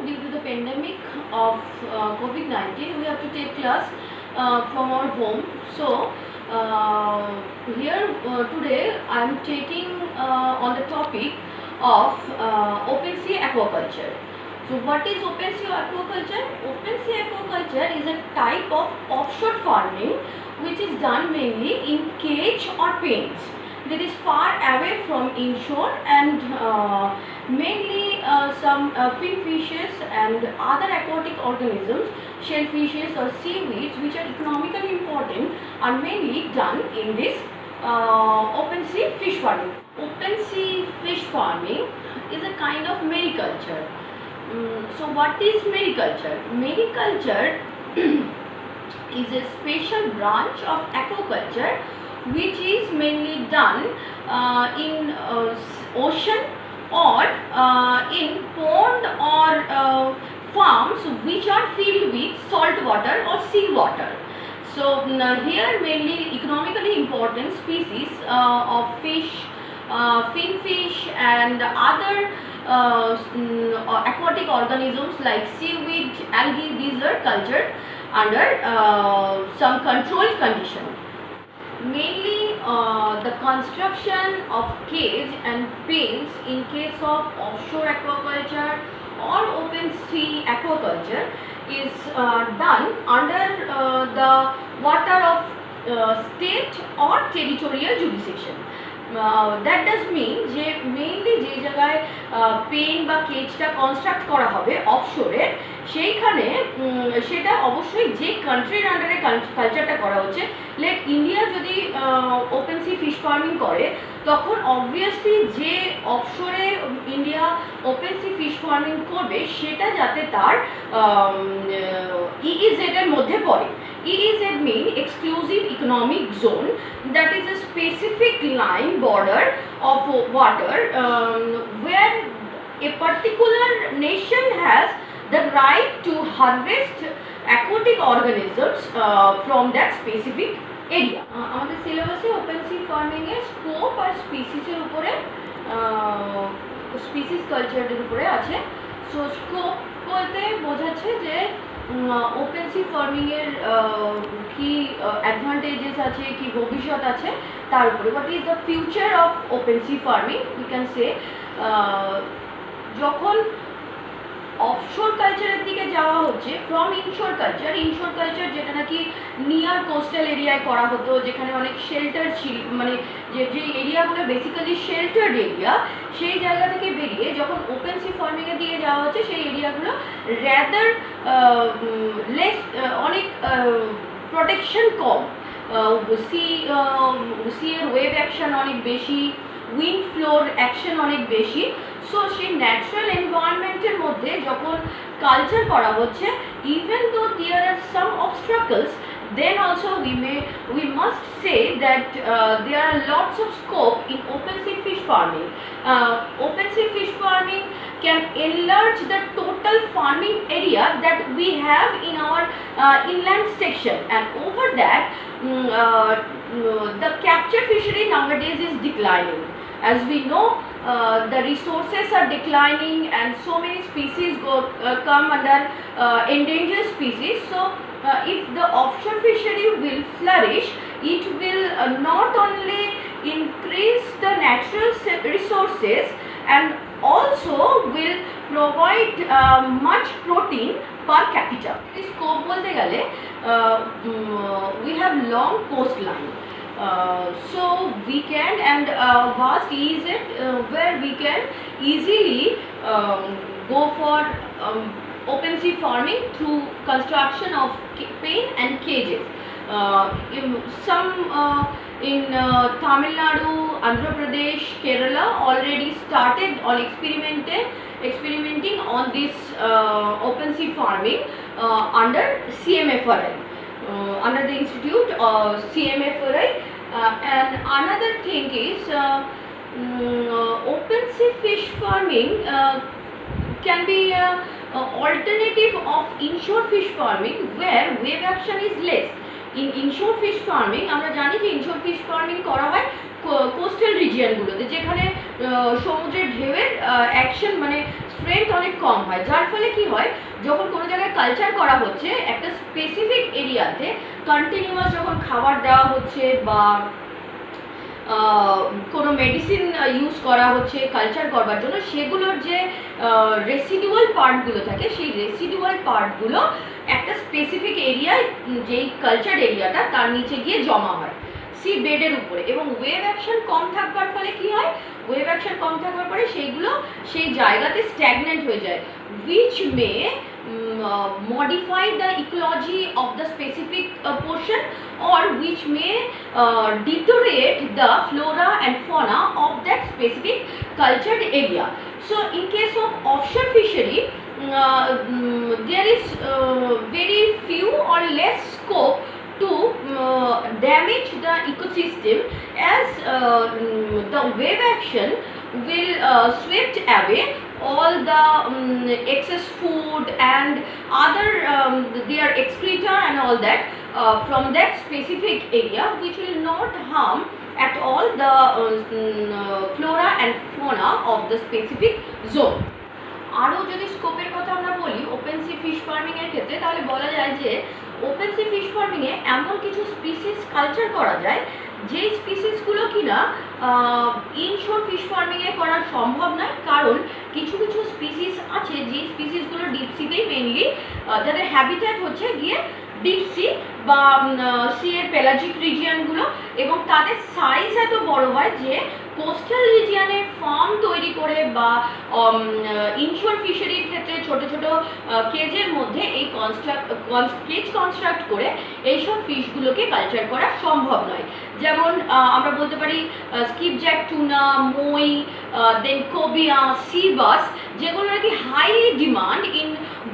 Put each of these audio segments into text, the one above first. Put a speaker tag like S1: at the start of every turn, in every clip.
S1: due to the pandemic of COVID-19, we have to take class from our home. So here today I am taking on the topic of open sea aquaculture. So what is open sea aquaculture? Open sea aquaculture is a type of offshore farming which is done mainly in cage or pens. That is far away from inshore, and mainly some finfishes and other aquatic organisms, shellfishes or seaweeds which are economically important, are mainly done in this open sea fish farming. Open sea fish farming is a kind of mariculture. So what is mariculture? Mariculture is a special branch of aquaculture which is mainly done in ocean or in pond or farms which are filled with salt water or sea water. So here mainly economically important species of fish, finfish and other aquatic organisms like seaweed, algae, these are cultured under some controlled condition. Mainly the construction of cage and pens in case of offshore aquaculture or open sea aquaculture is done under the water of state or territorial jurisdiction. That does mean যে mainly যে জায়গায় pen বা কেজটা construct করা হবে অফশোরে সেইখানে সেটা অবশ্যই যে কান্ট্রির আন্ডারে কালচারটা করা হচ্ছে। লেট ইন্ডিয়া যদি ওপেন সি ফিশ ফার্মিং করে তখন অবভিয়াসলি যে অফশোরে India open sea fish farming করবে সেটা যাতে তার EEZ এর মধ্যে পড়ে। EEZ mean exclusive economic zone, that is a specific line border of water where a particular nation has the right to harvest aquatic organisms from that specific area. আমাদের সিলেবাসে open C farming এর scope আর স্পিসিসের উপরে species কালচারের উপরে আছে। So scope বলতে বোঝাচ্ছে যে ওপেন সি ফার্মিং এর কি অ্যাডভান্টেজেস আছে, কি ভবিষ্যৎ আছে তার উপরে। What is the future of open C farming? We can say যখন অফশোর কালচারের দিকে যাওয়া হচ্ছে ফ্রম ইনশোর কালচার যেটা নাকি নিয়ার কোস্টাল এরিয়ায় করা হতো, যেখানে অনেক শেল্টার ছিল, মানে যে এরিয়াগুলো বেসিক্যালি শেল্টার্ড এরিয়া, সেই জায়গা থেকে বেরিয়ে যখন ওপেন সি ফার্মিংয়ের দিকে যাওয়া হচ্ছে সেই এরিয়াগুলো র্যাদার লেস, অনেক প্রোটেকশন কম, সি এর ওয়েভ অ্যাকশন অনেক বেশি, উইন্ড ফ্লোর অ্যাকশন অনেক বেশি। সো সেই ন্যাচারাল এনভায়রনমেন্টের মধ্যে যখন কালচার করা হচ্ছে, even though there are some obstacles, then also we must say that there are lots of scope in open sea fish farming. Open sea fish farming can enlarge the total farming area that we have in our inland section, and over that the capture fishery nowadays is declining. As we know, the resources are declining and so many species come under endangered species. So if the offshore fishery will flourish, it will not only increase the natural resources and also will provide much protein per capita. Scope bolte gele we have long coastline. So we can, and vast EEZ where we can easily go for open sea farming through construction of pen and cages. In Tamil Nadu, Andhra Pradesh, Kerala already started on experimenting on this open sea farming under CMFRI. Under the institute CMFRI, and another thing is open sea fish farming can be an alternative of inshore fish farming where wave action is less. In inshore fish farming আমরা জানি যে inshore fish farming করা হয় coastal রিজিয়নগুলোতে, যেখানে সমুদ্রের ঢেউয়ের action মানে strength অনেক কম হয়, যার ফলে কি হয় যখন কোনো জায়গায় কালচার করা হচ্ছে একটা স্পেসিফিক এরিয়াতে কন্টিনিউয়াস যখন খাবার দেওয়া হচ্ছে বা কোনো মেডিসিন ইউজ করা হচ্ছে কালচার করবার জন্য, সেগুলোর যে রেসিডুয়াল পার্টগুলো থাকে সেই রেসিডুয়াল পার্টগুলো একটা স্পেসিফিক এরিয়ায়, যেই কালচার এরিয়াটা তার নিচে গিয়ে জমা হয় সি বেডের উপরে, এবং ওয়েভ অ্যাকশন কম থাকবার ফলে কি হয়, ওয়েভ অ্যাকশন কম থাকবার পরে সেইগুলো সেই জায়গাতে স্ট্যাগনেন্ট হয়ে যায়, which may modify the ecology of the specific portion, or which may deteriorate the flora and fauna of that specific cultured area. So in case of offshore fishery, there is very few or less scope to damage the ecosystem, as the wave action will sweep away all the excess food and other their excreta and all that from that specific area, which will not harm at all the flora and fauna of the specific zone. আরও যদি স্কোপের কথা আমরা বলি open sea fish ফার্মিংয়ের ক্ষেত্রে, তাহলে বলা যায় যে ওপেন সি ফিশ ফার্মিংয়ে এমন কিছু স্পিসিস কালচার করা যায় যেই স্পিসিসগুলো কিনা ইনশোর ফিশ ফার্মিংয়ে করা সম্ভব নয়, কারণ কিছু কিছু স্পিসিস আছে যে স্পিসিসগুলো ডিপসিতেই মেনলি, যাদের হ্যাবিট্যাট হচ্ছে গিয়ে ডিপ সি বা সি এর পেলাজিক রিজিয়নগুলো, এবং তাদের সাইজ এত বড় হয় যে কোস্টাল রিজিয়নে ফার্ম তৈরি করে বা ইনশোর ফিশারির ক্ষেত্রে ছোট ছোট কেজের মধ্যে এই কেজ কনস্ট্রাক্ট করে এইসব ফিশগুলোকে কালচার করা সম্ভব নয়। যেমন আমরা বলতে পারি স্কিপজ্যাক টুনা, মই, দেন কোবিয়া, সি বাস, যেগুলো নাকি highly demand in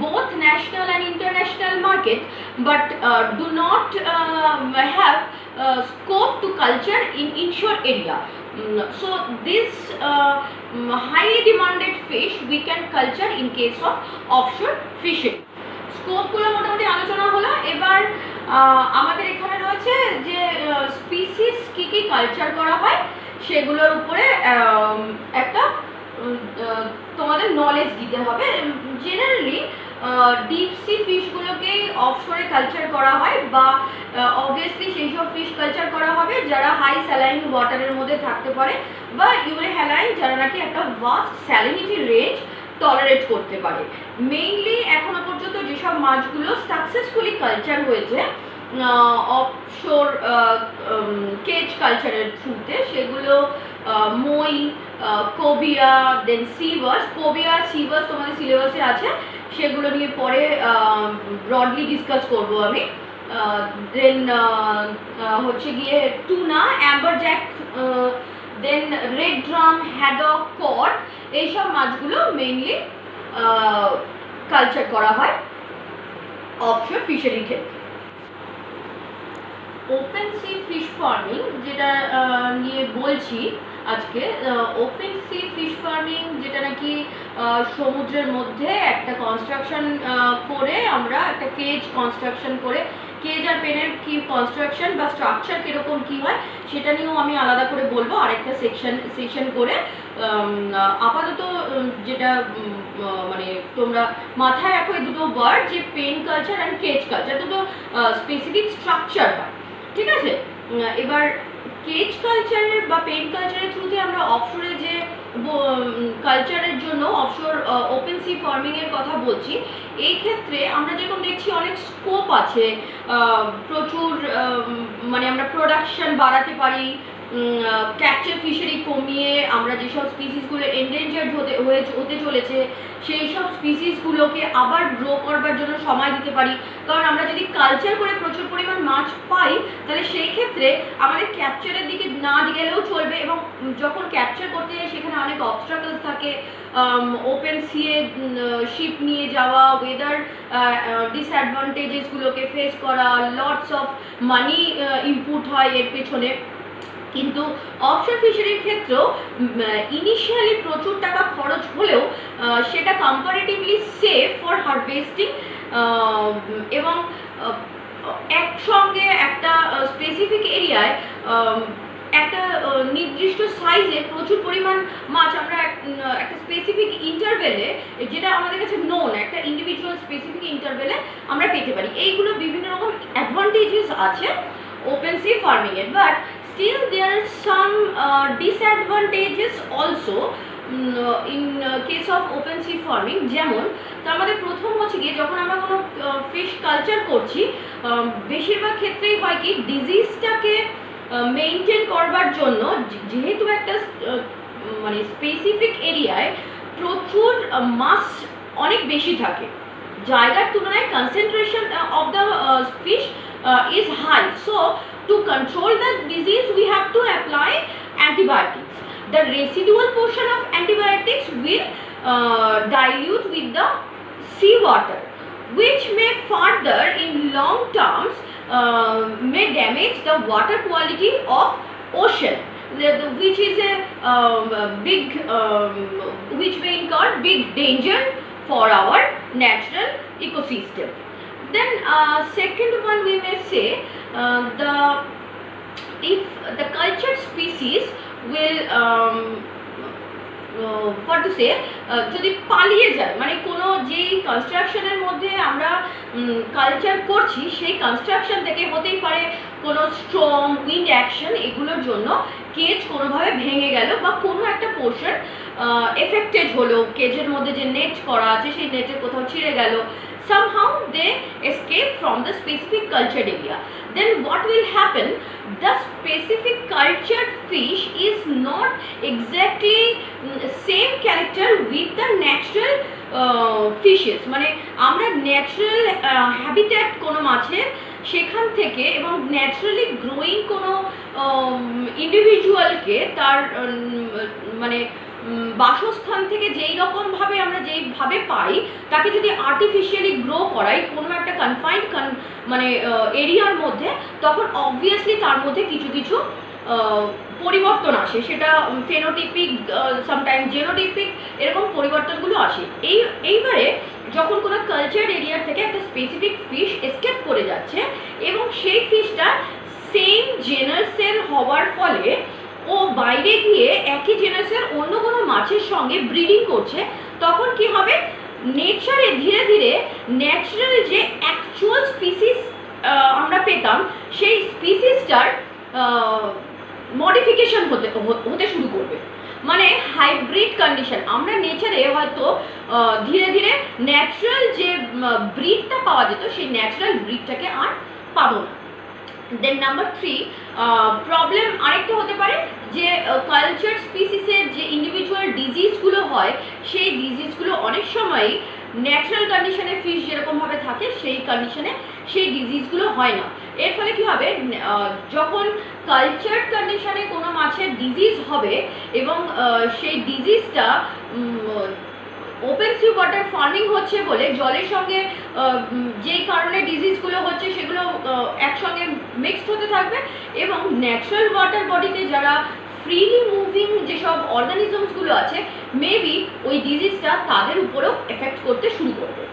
S1: both national and international market, but do not have scope to culture in inshore area. So this highly demanded fish we can culture in case of offshore fishing. স্কোপগুলো মোটামুটি আলোচনা হলো। এবার আমাদের এখানে রয়েছে যে species কী কী culture করা হয় সেগুলোর উপরে একটা তোমাদের নলেজ দিতে হবে। জেনারেলি ডিপ সি ফিশগুলোকে অফশোরে কালচার করা হয়, বা অবভিয়াসলি সেই সব ফিশ কালচার করা হবে যারা হাই স্যালাইন ওয়াটারের মধ্যে থাকতে পারে, বা ইউরেহ্যালাইন যারা নাকি একটা ভাস্ট স্যালিনিটি রেঞ্জ টলারেট করতে পারে। মেইনলি এখনো পর্যন্ত যেসব মাছগুলো সাকসেসফুলি কালচার হয়েছে অফশোর কেজ কালচারের থ্রুতে, সেগুলো মই, কোবিয়া, দেন সিভাস। কোবিয়া সিভাস তোমাদের সিলেবাসে আছে, সেগুলো নিয়ে পরে ব্রডলি ডিসকাস করব আমি। দেন হচ্ছে গিয়ে টুনা, অ্যাম্বারজ্যাক, দেন রেড ড্রাম, হ্যাডক, কড, এইসব মাছগুলো মেইনলি কালচার করা হয় অফশোর ফিশারির ক্ষেত্রে। ওপেন সি ফিশ ফার্মিং যেটা নিয়ে বলছি আজকে, ওপেন সি ফিশ ফার্মিং যেটা নাকি সমুদ্রের মধ্যে একটা কনস্ট্রাকশন করে, আমরা একটা কেজ কনস্ট্রাকশন করে, কেজ আর পেনের কি কনস্ট্রাকশন বা স্ট্রাকচার কীরকম কী হয় সেটা নিয়েও আমি আলাদা করে বলবো আরেকটা সেকশন করে। আপাতত যেটা মানে তোমরা মাথায় রাখো এই দুটো ওয়ার্ড, যে pen culture and cage culture, দুটো স্পেসিফিক স্ট্রাকচার হয়, ঠিক আছে। এবার কেজ কালচারের বা পেন কালচারের থ্রুতে আমরা অফশোরে যে কালচারের জন্য অফশোর ওপেন সি ফার্মিংয়ের কথা বলছি, এই ক্ষেত্রে আমরা যেরকম দেখছি অনেক স্কোপ আছে, প্রচুর মানে আমরা প্রোডাকশন বাড়াতে পারি, ক্যাপচার ফিশারি কমিয়ে আমরা যেসব স্পিসিসগুলো এন্ডেঞ্জার্ড হতে চলেছে সেই সব স্পিসিসগুলোকে আবার গ্রো করবার জন্য সময় দিতে পারি। কারণ আমরা যদি কালচার করে প্রচুর পরিমাণ মাছ পাই তাহলে সেই ক্ষেত্রে আমাদের ক্যাপচারের দিকে না গেলেও চলবে, এবং যখন ক্যাপচার করতে যাই সেখানে অনেক অবস্ট্রাকলস থাকে, ওপেন সিয়ে শিপ নিয়ে যাওয়া, ওয়েদার ডিসঅ্যাডভান্টেজেসগুলোকে ফেস করা, লটস অফ মানি ইনপুট হয় এর পেছনে। কিন্তু অফশোর ফিশারির ক্ষেত্রেও ইনিশিয়ালি প্রচুর টাকা খরচ হলেও সেটা কম্পারেটিভলি সেফ ফর হারভেস্টিং, এবং একসঙ্গে একটা স্পেসিফিক এরিয়ায় একটা নির্দিষ্ট সাইজে প্রচুর পরিমাণ মাছ আমরা একটা স্পেসিফিক ইন্টারভেলে, যেটা আমাদের কাছে নোন, একটা ইন্ডিভিজুয়াল স্পেসিফিক ইন্টারভেলে আমরা পেতে পারি। এইগুলো বিভিন্ন রকম অ্যাডভান্টেজেস আছে ওপেন সি ফার্মিংয়ের, but still there are some disadvantages also in case of open sea farming। যেমন তার মধ্যে প্রথম হচ্ছে গিয়ে যখন আমরা কোনো ফিশ কালচার করছি, বেশিরভাগ ক্ষেত্রেই হয় কি ডিজিজটাকে মেনটেন করবার জন্য, যেহেতু একটা মানে স্পেসিফিক এরিয়ায় প্রচুর মাছ অনেক বেশি থাকে, জায়গার তুলনায় concentration of the fish is high, so to control the disease we have to apply antibiotics. The residual portion of antibiotics will dilute with the sea water, which may further in long terms may damage the water quality of ocean, which is a big which may incur big danger for our natural ecosystem. Then second one we may say if the cultured species will what to say যদি পালিয়ে যায়, মানে কোনো যেই কনস্ট্রাকশনের মধ্যে আমরা culture করছি সেই কনস্ট্রাকশন থেকে হতেই পারে কোনো স্ট্রং উইন্ড অ্যাকশন, এগুলোর জন্য কেজ কোনোভাবে ভেঙে গেল বা কোনো একটা পোর্শন এফেক্টেড হলো, কেজের মধ্যে যে নেট করা আছে সেই নেটের কোথাও ছিঁড়ে গেল, somehow they escape from the specific cultured area. Then what will happen? The specific cultured fish is not exactly same character with the natural fishes, মানে আমরা ন্যাচারাল হ্যাবিট্যাট কোনো মাছের সেখান থেকে এবং ন্যাচারালি গ্রোয়িং কোনো ইন্ডিভিজুয়ালকে তার মানে বাসস্থান থেকে যেই রকমভাবে আমরা যেইভাবে পাই, তাকে যদি আর্টিফিশিয়ালি গ্রো করাই কোনো একটা কনফাইন্ড মানে এরিয়ার মধ্যে, তখন অবভিয়াসলি তার মধ্যে কিছু কিছু পরিবর্তন আসে, সেটা ফেনোটিপিক সামটাইম জেনোটিপিক এরকম পরিবর্তনগুলো আসে। এইবারে যখন কোনো কালচার এরিয়ার থেকে একটা স্পেসিফিক ফিশ এসকেপ করে যাচ্ছে এবং সেই ফিশটা সেম জেনার্সের হওয়ার ফলে ও বাইরে গিয়ে একই জেনারেসের অন্য কোনো মাছের সঙ্গে ব্রিডিং করছে, তখন কি হবে, নেচারে ধীরে ধীরে ন্যাচারাল যে অ্যাকচুয়াল স্পিসিস আমরা পেতাম সেই স্পিসিসটার মডিফিকেশন হতে শুরু করবে, মানে হাইব্রিড কন্ডিশন। আমরা নেচারে হয়তো ধীরে ধীরে ন্যাচারাল যে ব্রিডটা পাওয়া যেত সেই ন্যাচারাল ব্রিডটাকে আর পাবো না। দেন নাম্বার 3 প্রবলেম আরেকটা হতে পারে যে কালচার স্পিসিসের যে ইন্ডিভিজুয়াল ডিজিজগুলো হয় সেই ডিজিজগুলো অনেক সময়ই ন্যাচারাল কন্ডিশনে ফিশ যেরকমভাবে থাকে সেই কন্ডিশনে সেই ডিজিজগুলো হয় না। এর ফলে কী হবে, যখন কালচার কন্ডিশনে কোনো মাছের ডিজিজ হবে এবং সেই ডিজিজটা ওপেন সি ওয়াটার ফার্মিং হচ্ছে বলে জলের সঙ্গে যেই কারণে ডিজিজগুলো হচ্ছে সেগুলো একসঙ্গে মিক্সড হতে থাকবে এবং ন্যাচারাল ওয়াটার বডিতে যারা ফ্রিলি মুভিং যেসব অর্গানিজমসগুলো আছে মেবি ওই ডিজিজটা তাদের উপরেও এফেক্ট করতে শুরু করবে।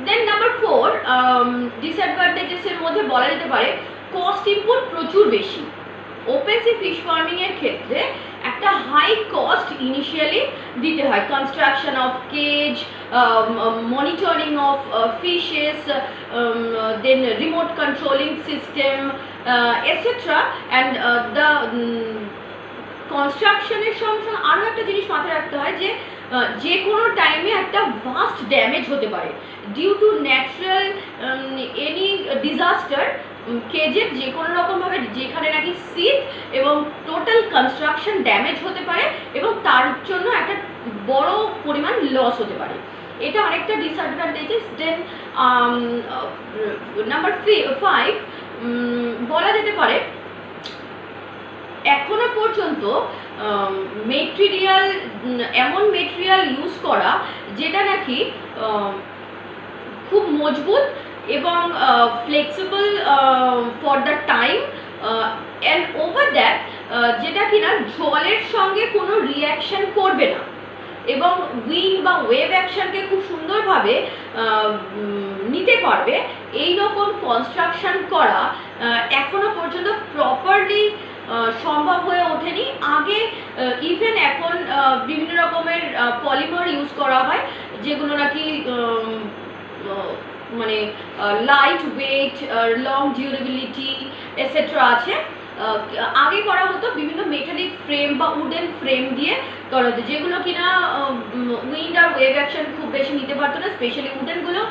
S1: দেন নাম্বার 4 ডিসঅ্যাডভান্টেজেসের মধ্যে বলা যেতে পারে কস্ট ইনপুট প্রচুর বেশি। ওপেন সি ফিশ ফার্মিংয়ের ক্ষেত্রে একটা হাই কস্ট ইনিশিয়ালি দিতে হয়, construction of cage, monitoring of fishes, then remote controlling system etcetera. And the কনস্ট্রাকশনের সঙ্গে আরও একটা জিনিস মাথায় রাখতে হয় যে কোনো টাইমে একটা ভাস্ট ড্যামেজ হতে পারে due to natural any disaster. কেজের যে কোনো রকমভাবে যেখানে নাকি সিট এবং টোটাল কনস্ট্রাকশন ড্যামেজ হতে পারে এবং তার জন্য একটা বড় পরিমাণ লস হতে পারে, এটা অনেকটা ডিসঅ্যাডভান্টেজেস। দেন নাম্বার 5 বলা যেতে পারে এখনো পর্যন্ত মেটেরিয়াল, এমন মেটেরিয়াল ইউজ করা যেটা নাকি খুব মজবুত এবং flexible for the time and over that, যেটা কিনা জলের সঙ্গে কোনো রিয়াকশান করবে না এবং উইন্ড বা ওয়েভ অ্যাকশানকে খুব সুন্দরভাবে নিতে পারবে, এই রকম কনস্ট্রাকশন করা এখনো পর্যন্ত প্রপারলি সম্ভব হয়ে ওঠেনি। আগে ইভেন এখন বিভিন্ন রকমের পলিমার ইউজ করা হয়, যেগুলো নাকি মানে light weight, long durability etcetera আছে। আগে করা হতো বিভিন্ন মেটালিক ফ্রেম বা উডেন ফ্রেম দিয়ে করা হতো, যেগুলো কিনা উইন্ড আর ওয়েভ অ্যাকশন খুব বেশি নিতে পারতো না। স্পেশালি উডেনগুলো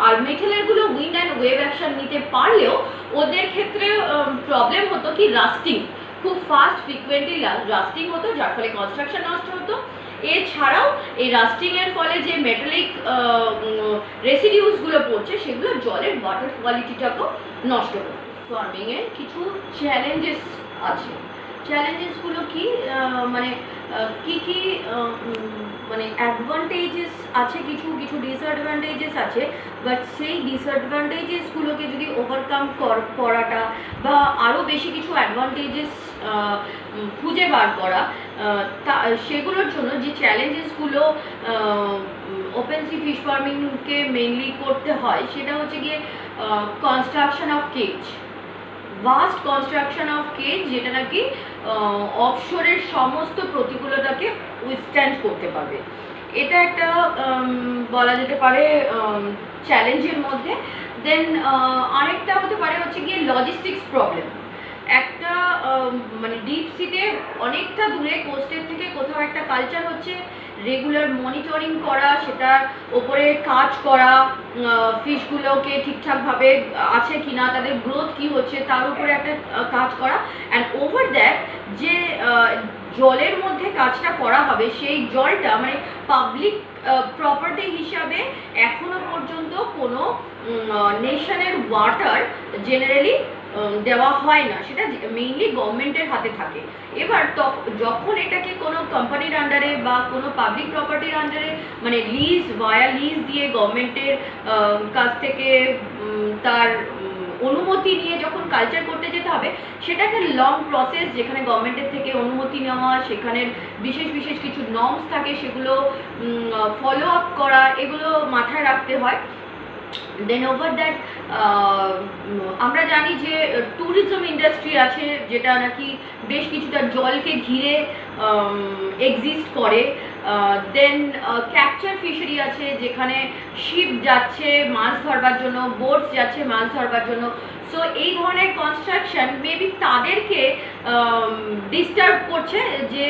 S1: আর মেটালেরগুলো উইন্ড অ্যান্ড ওয়েভ অ্যাকশন নিতে পারলেও ওদের ক্ষেত্রে প্রবলেম হতো কি রাস্টিং, খুব ফাস্ট ফ্রিকুয়েন্টলি রাস্টিং হতো, যার ফলে কনস্ট্রাকশন নষ্ট হতো। এছাড়াও এই রাস্টিংয়ের ফলে যে মেটালিক রেসিডিউসগুলো পড়ছে সেগুলো জলের ওয়াটার কোয়ালিটিটাকেও নষ্ট করে। ফার্মিংয়ের কিছু চ্যালেঞ্জেস আছে। চ্যালেঞ্জেসগুলো কি মানে কি কি মানে অ্যাডভান্টেজেস আছে, কিছু কিছু ডিসঅ্যাডভান্টেজেস আছে, বাট সেই ডিসঅ্যাডভান্টেজেসগুলোকে যদি ওভারকাম করাটা বা আরও বেশি কিছু অ্যাডভান্টেজেস খুঁজে বার করা, তা সেগুলোর জন্য যে চ্যালেঞ্জেসগুলো ওপেন সি ফিশ ফার্মিংকে মেইনলি করতে হয় সেটা হচ্ছে গিয়ে construction of cage, vast construction of cage, যেটা নাকি অফশোরের সমস্ত প্রতিকূলতাকে উইথস্ট্যান্ড করতে পারবে। এটা একটা বলা যেতে পারে চ্যালেঞ্জের মধ্যে। দেন আরেকটা হতে পারে হচ্ছে গিয়ে লজিস্টিক্স প্রবলেম। একটা মানে ডিপ সিতে অনেকটা দূরে কোস্টের থেকে কোথাও একটা কালচার হচ্ছে, রেগুলার মনিটরিং করা, সেটার ওপরে কাজ করা, ফিশগুলোকে ঠিকঠাকভাবে আছে কি না, তাদের গ্রোথ কি হচ্ছে তার উপরে একটা কাজ করা। অ্যান্ড ওভার দ্যাট যে জলের মধ্যে কাজটা করা হবে সেই জলটা মানে পাবলিক প্রপার্টি হিসাবে এখনো পর্যন্ত কোনো নেশনের ওয়াটার জেনারেলি দেওয়া হয় না, সেটা মেইনলি গভর্নমেন্টের হাতে থাকে। এবার যখন এটাকে কোনো কোম্পানির আন্ডারে বা কোনো পাবলিক প্রপার্টির আন্ডারে মানে লিজ ভায়া লিজ দিয়ে গভর্নমেন্টের কাছ থেকে তার অনুমতি নিয়ে যখন কালচার করতে যেতে হবে, সেটা একটা লং প্রসেস, যেখানে গভর্নমেন্টের থেকে অনুমতি নেওয়া, সেখানের বিশেষ বিশেষ কিছু নর্মস থাকে, সেগুলো ফলো আপ করা, এগুলো মাথায় রাখতে হয়। দেন ওভার দ্যাট আমরা জানি যে ট্যুরিজম ইন্ডাস্ট্রি আছে, যেটা নাকি বেশ কিছুটা জলকে ঘিরে এক্সিস্ট করে। দেন ক্যাপচার ফিশারি আছে, যেখানে শিপ যাচ্ছে মাছ ধরবার জন্য, বোটস যাচ্ছে মাছ ধরবার জন্য। সো এই ধরনের কনস্ট্রাকশন মেবি তাদেরকে ডিস্টার্ব করছে, যে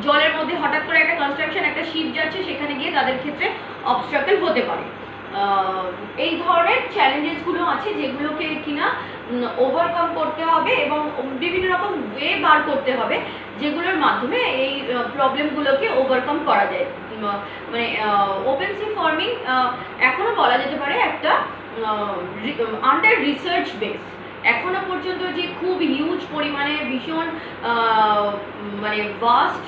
S1: জলের মধ্যে হঠাৎ করে একটা কনস্ট্রাকশন, একটা শিপ যাচ্ছে, সেখানে গিয়ে তাদের ক্ষেত্রে অবস্ট্রাকল হতে পারে। এই ধরনের চ্যালেঞ্জেসগুলো আছে, যেগুলোকে কিনা ওভারকাম করতে হবে এবং বিভিন্ন রকম ওয়ে বার করতে হবে, যেগুলোর মাধ্যমে এই প্রবলেমগুলোকে ওভারকাম করা যায়। মানে ওপেন সি ফার্মিং এখনও বলা যেতে পারে একটা আন্ডার রিসার্চ বেস। এখনো পর্যন্ত যে খুব হিউজ পরিমাণে ভীষণ মানে ভাস্ট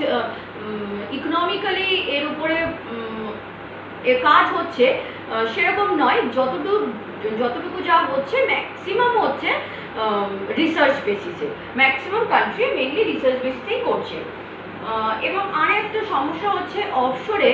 S1: ইকোনমিক্যালি এর উপরে কাজ হচ্ছে সেরকম নয়। যতটুকু যা হচ্ছে ম্যাক্সিমাম হচ্ছে রিসার্চ বেসিসে, ম্যাক্সিমাম কান্ট্রি মেইনলি রিসার্চ বেসিসেই করছে। এবং আরেকটা সমস্যা হচ্ছে অফশোরে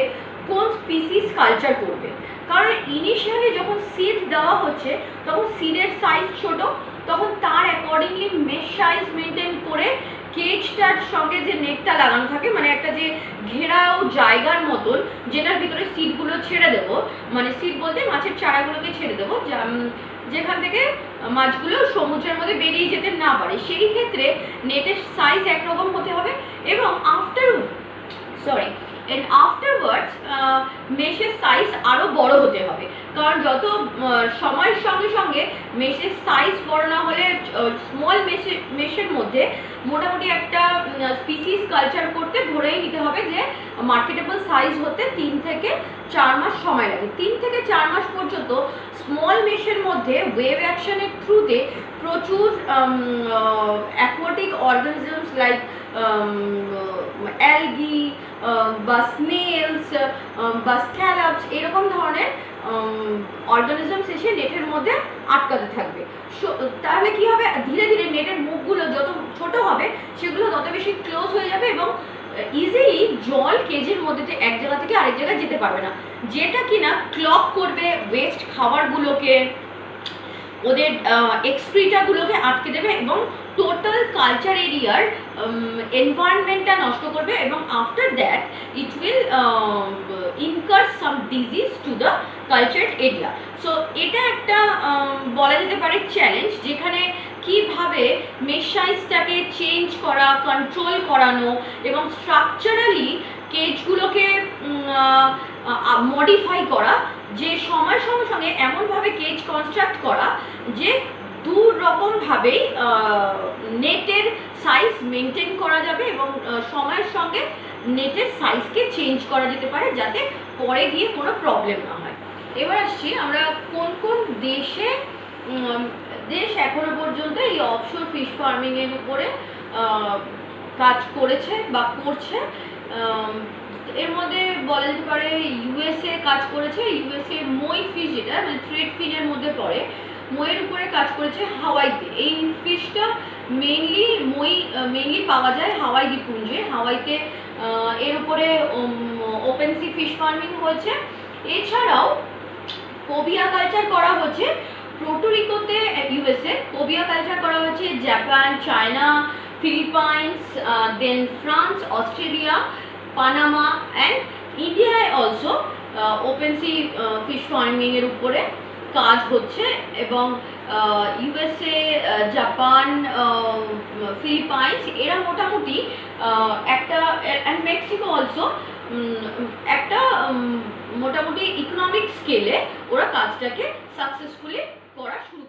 S1: কোন স্পিসিস কালচার করবে, কারণ ইনিশিয়ালি যখন সিড দেওয়া হচ্ছে তখন সিডের সাইজ ছোট, তখন তার অ্যাকর্ডিংলি মেশ সাইজ মেনটেন করে কেজটার সঙ্গে যে নেটটা লাগানো থাকে, মানে একটা যে ঘেরাও জায়গার মতন, যেটার ভিতরে সিডগুলো ছেড়ে দেবো, মানে সিড বলতে মাছের চারাগুলোকে ছেড়ে দেবো, যেখান থেকে মাছগুলো সমুদ্রের মধ্যে বেরিয়ে যেতে না পারে। সেই ক্ষেত্রে নেটের সাইজ একরকম হতে হবে এবং আফটারওয়ার্ডস মেশের সাইজ আরও বড় হতে হবে, কারণ যত সময়ের সঙ্গে সঙ্গে মেশের সাইজ বড় না হলে স্মল মেশের মধ্যে মোটামুটি একটা স্পিসিস কালচার করতে ধরেই নিতে হবে যে মার্কেটেবল সাইজ হতে 3 থেকে 4 মাস সময় লাগে। 3 থেকে 4 মাস পর্যন্ত স্মল মেশের মধ্যে ওয়েভ অ্যাকশনের থ্রুতে প্রচুর অ্যাকোয়াটিক অর্গানিজমস লাইক অ্যালগি বা স্নেলস বা স্ক্যালাপস এরকম ধরনের অর্গানিজমস এসে নেটের মধ্যে আটকাতে থাকবে। তাহলে কি হবে, ধীরে ধীরে নেটের মুখগুলো যত ছোট হবে সেগুলো তত বেশি ক্লোজ হয়ে যাবে এবং ইজিলি জল কেজের মধ্যে এক জায়গা থেকে আরেক জায়গায় যেতে পারবে না, যেটা কিনা ক্লগ করবে ওয়েস্ট খাবারগুলোকে, ওদের এক্সক্রিটাগুলোকে আটকে দেবে এবং টোটাল কালচার এরিয়ার এনভায়রনমেন্টটা নষ্ট করবে এবং after that it will incur some disease to the culture area. So এটা একটা বলা যেতে পারে চ্যালেঞ্জ, যেখানে কিভাবে মেশ সাইজটাকে চেঞ্জ করা, কন্ট্রোল করানো এবং স্ট্রাকচারালি কেজগুলোকে মডিফাই করা, যে সময়ের সঙ্গে সঙ্গে এমনভাবে কেজ কনস্ট্রাক্ট করা যে দু রকমভাবেই নেটের সাইজ মেনটেন করা যাবে এবং সময়ের সঙ্গে নেটের সাইজকে চেঞ্জ করা যেতে পারে, যাতে পরে গিয়ে কোনো প্রবলেম না হয়। এবার আসছি আমরা কোন কোন দেশ এখনো পর্যন্ত এই অফশোর ফিশ ফার্মিংয়ের উপরে কাজ করেছে বা করছে। এর মধ্যে বলা যেতে পারে ইউএসএ কাজ করেছে। ইউএসএ মই ফিশ, যেটা মানে ট্রেড ফিনের মধ্যে পড়ে, মইয়ের উপরে কাজ করেছে হাওয়াইতে। এই ফিশটা মেইনলি পাওয়া যায় হাওয়াই দ্বীপপুঞ্জে। হাওয়াইতে এর উপরে ওপেন সি ফিশ ফার্মিং হয়েছে। এছাড়াও কোবিয়া কালচার করা হচ্ছে পোর্টোরিকোতে, ইউএসএ। কোবিয়া কালচার করা হচ্ছে Japan, China, Philippines, then France, Australia, Panama and ইন্ডিয়ায় অলসো ওপেন সি ফিশ ফার্মিংয়ের উপরে কাজ হচ্ছে। এবং ইউএসএ, জাপান, ফিলিপাইন্স এরা মোটামুটি একটা, অ্যান্ড মেক্সিকো অলসো একটা মোটামুটি ইকোনমিক স্কেলে ওরা কাজটাকে সাকসেসফুলি করা শুরু